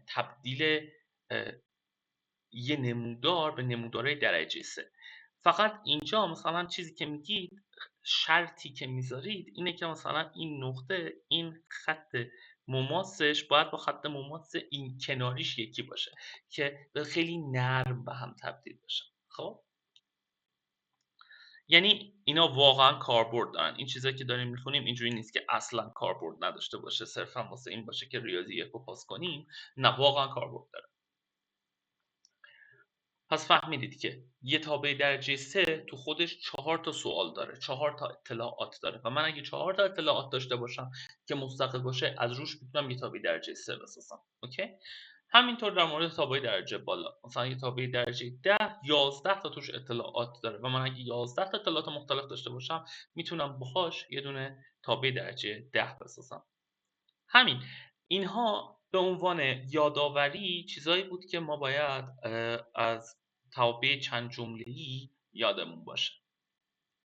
[SPEAKER 1] تبدیل یه نمودار به نمودارهای درجه 3. فقط اینجا مثلا چیزی که میگید شرطی که میذارید اینه که مثلا این نقطه، این خط مماسش باید با خط مماس این کناریش یکی باشه که خیلی نرم به هم تبدیل بشن. خب یعنی اینا واقعا کاربرد دارن. این چیزایی که داریم میخونیم اینجوری نیست که اصلا کاربرد نداشته باشه، صرفا واسه این باشه که ریاضی یک رو پاس کنیم. نه، واقعا کاربرد داره. پس فهمیدید که یه تابع درجه 3 تو خودش 4 تا سوال داره، 4 تا اطلاعات داره و من اگه 4 تا اطلاعات داشته باشم که مستقل باشه، از روش میتونم یه تابع درجه 3 بسازم. اوکی؟ همینطور در مورد تابع درجه بالا، مثلا یه تابع درجه 10 11 تا توش اطلاعات داره و من اگه 11 تا اطلاعات مختلف داشته باشم میتونم باهاش یه دونه تابع درجه 10 بسازم. همین. اینها به عنوان یادآوری چیزایی بود که ما باید از توابع چند جمله‌ای یادمون باشه.